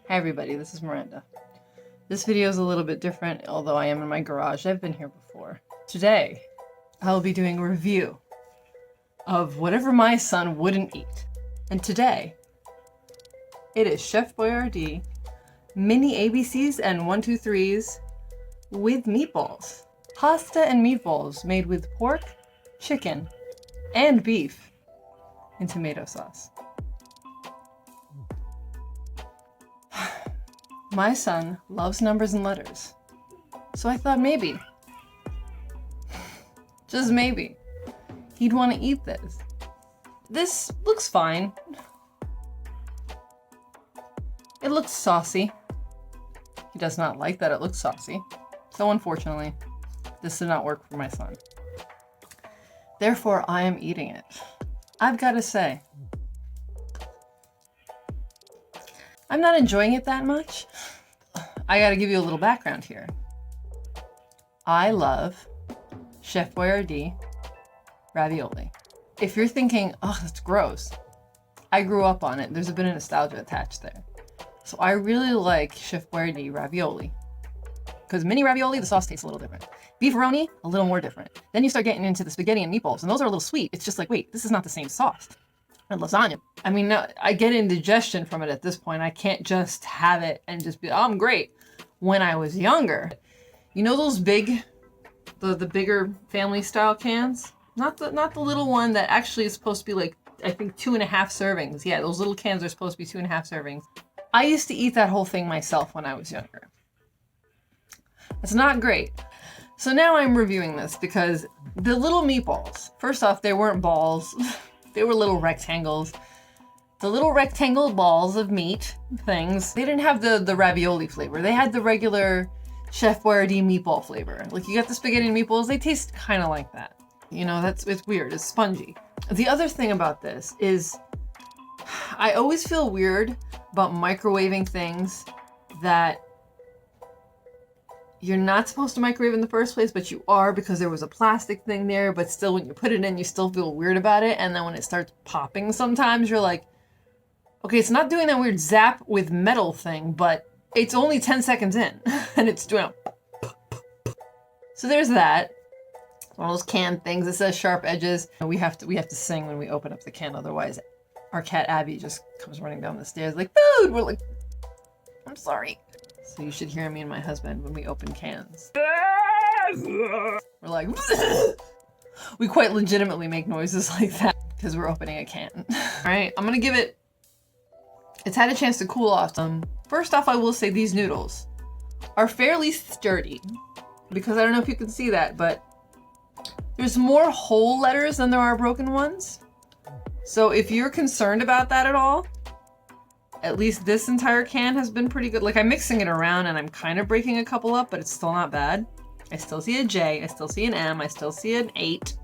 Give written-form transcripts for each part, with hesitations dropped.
Hi everybody, this is Miranda. This video is a little bit different, although I am in my garage. I've been here before. Today, I'll be doing a review of whatever my son wouldn't eat. And today, it is Chef Boyardee mini ABCs and 1-2-3s with meatballs. Pasta and meatballs made with pork, chicken, and beef in tomato sauce. My son loves numbers and letters, so I thought maybe, just maybe, he'd want to eat this. This looks fine. It looks saucy. He does not like that it looks saucy, so unfortunately, this did not work for my son. Therefore, I am eating it. I've got to say, I'm not enjoying it that much. I gotta give you a little background here. I love Chef Boyardee ravioli. If you're thinking, oh, that's gross, I grew up on it. There's a bit of nostalgia attached there. So I really like Chef Boyardee ravioli. Because mini ravioli, the sauce tastes a little different. Beefaroni, a little more different. Then you start getting into the spaghetti and meatballs, and those are a little sweet. It's just like, wait, this is not the same sauce. And lasagna. I mean, I get indigestion from it at this point. I can't just have it and just be, oh, I'm great. When I was younger, you know those big, the bigger family style cans? Not the little one that actually is supposed to be like, I think 2.5 servings. Yeah, those little cans are supposed to be 2.5 servings. I used to eat that whole thing myself when I was younger. It's not great. So now I'm reviewing this because the little meatballs, first off, they weren't balls. They were little rectangles. The little rectangle balls of meat things, they didn't have the ravioli flavor. They had the regular Chef Boyardee meatball flavor. Like you got the spaghetti and meatballs, they taste kind of like that. You know, it's weird, it's spongy. The other thing about this is I always feel weird about microwaving things that you're not supposed to microwave in the first place, but you are because there was a plastic thing there, but still when you put it in, you still feel weird about it. And then when it starts popping sometimes, you're like, okay, it's not doing that weird zap with metal thing, but it's only 10 seconds in and it's doing So there's that. One of those can things that says sharp edges. We have to sing when we open up the can, otherwise our cat Abby just comes running down the stairs like, food! We're like, I'm sorry. So you should hear me and my husband when we open cans. We're like, we quite legitimately make noises like that because we're opening a can. All right, I'm gonna give it, it's had a chance to cool off. First off, I will say these noodles are fairly sturdy because I don't know if you can see that, but there's more whole letters than there are broken ones. So if you're concerned about that at all, at least this entire can has been pretty good. Like I'm mixing it around and I'm kind of breaking a couple up, but it's still not bad. I still see a J, I still see an M, I still see an 8.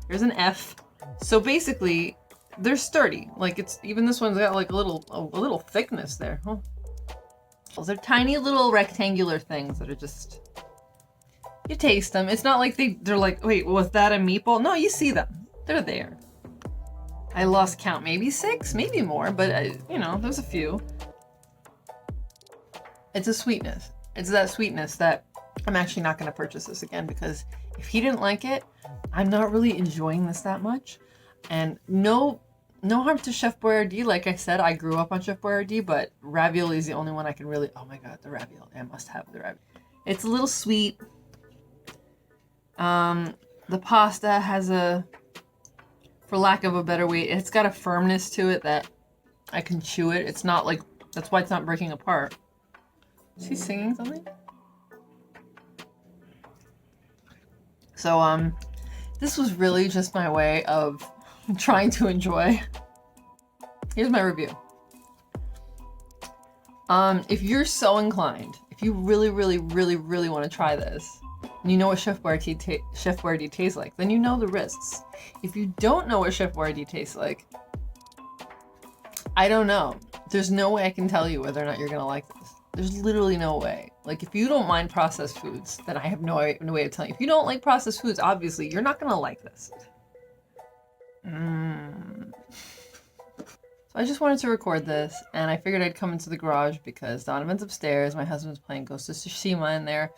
There's an F. So basically, they're sturdy. Like it's, even this one's got like a little thickness there. Oh. Those are tiny little rectangular things that are just, you taste them. It's not like they're like, wait, was that a meatball? No, you see them. They're there. I lost count, maybe 6, maybe more, but you know, there's a few. It's a sweetness. It's that sweetness that I'm actually not going to purchase this again because if he didn't like it, I'm not really enjoying this that much. And no harm to Chef Boyardee. Like I said, I grew up on Chef Boyardee, but ravioli is the only one I can really, oh my God, the ravioli. I must have the ravioli. It's a little sweet. The pasta has for lack of a better way, it's got a firmness to it that I can chew it. It's not like, that's why it's not breaking apart. Is he singing something? So, this was really just my way of trying to enjoy. Here's my review. If you're so inclined, if you really, really, really, really want to try this, and you know what Chef Boyardee tastes like, then you know the risks. If you don't know what Chef Boyardee tastes like, I don't know. There's no way I can tell you whether or not you're gonna like this. There's literally no way. Like, if you don't mind processed foods, then I have no way of telling you. If you don't like processed foods, obviously, you're not gonna like this. So So I just wanted to record this, and I figured I'd come into the garage because Donovan's upstairs. My husband's playing Ghost of Tsushima in there.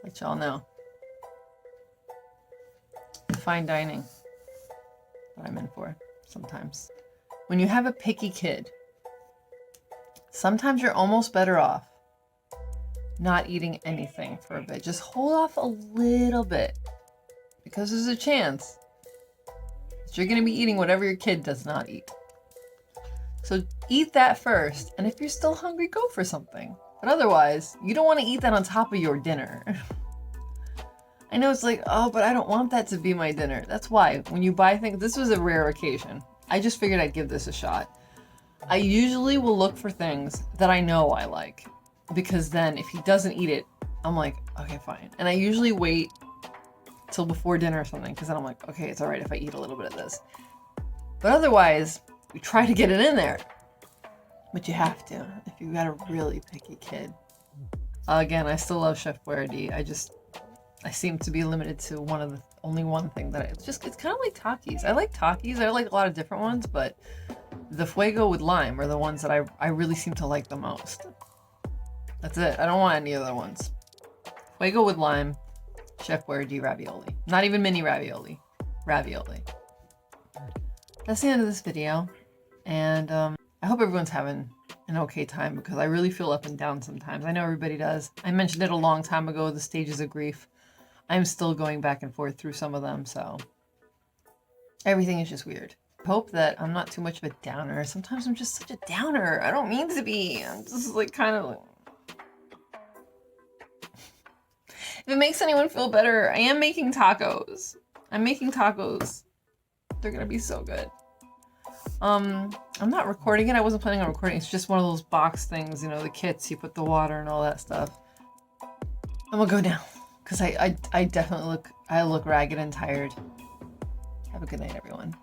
Let y'all know. Fine dining that I'm in for sometimes. When you have a picky kid, sometimes you're almost better off not eating anything for a bit. Just hold off a little bit because there's a chance that you're going to be eating whatever your kid does not eat. So eat that first, and if you're still hungry, go for something. But otherwise, you don't want to eat that on top of your dinner. I know it's like, oh, but I don't want that to be my dinner. That's why when you buy things, this was a rare occasion. I just figured I'd give this a shot. I usually will look for things that I know I like, because then if he doesn't eat it, I'm like, okay, fine. And I usually wait till before dinner or something, because then I'm like, okay, it's all right if I eat a little bit of this. But otherwise, we try to get it in there. But you have to if you've got a really picky kid. Again, I still love Chef Boyardee. I seem to be limited to only one thing that it's kind of like Takis. I like Takis. I like a lot of different ones, but the Fuego with lime are the ones that I really seem to like the most. That's it. I don't want any other ones. Fuego with lime, Chef Boyardee ravioli. Not even mini ravioli. Ravioli. That's the end of this video. And I hope everyone's having an okay time, because I really feel up and down sometimes. I know everybody does. I mentioned it a long time ago, the stages of grief. I'm still going back and forth through some of them, so everything is just weird. I hope that I'm not too much of a downer. Sometimes I'm just such a downer. I don't mean to be. I'm just like kind of like... If it makes anyone feel better, I am making tacos. I'm making tacos. They're gonna be so good. I'm not recording it. I wasn't planning on recording. It's just one of those box things, you know, the kits, you put the water and all that stuff. I'm gonna go now, because I definitely look ragged and tired. Have a good night, everyone.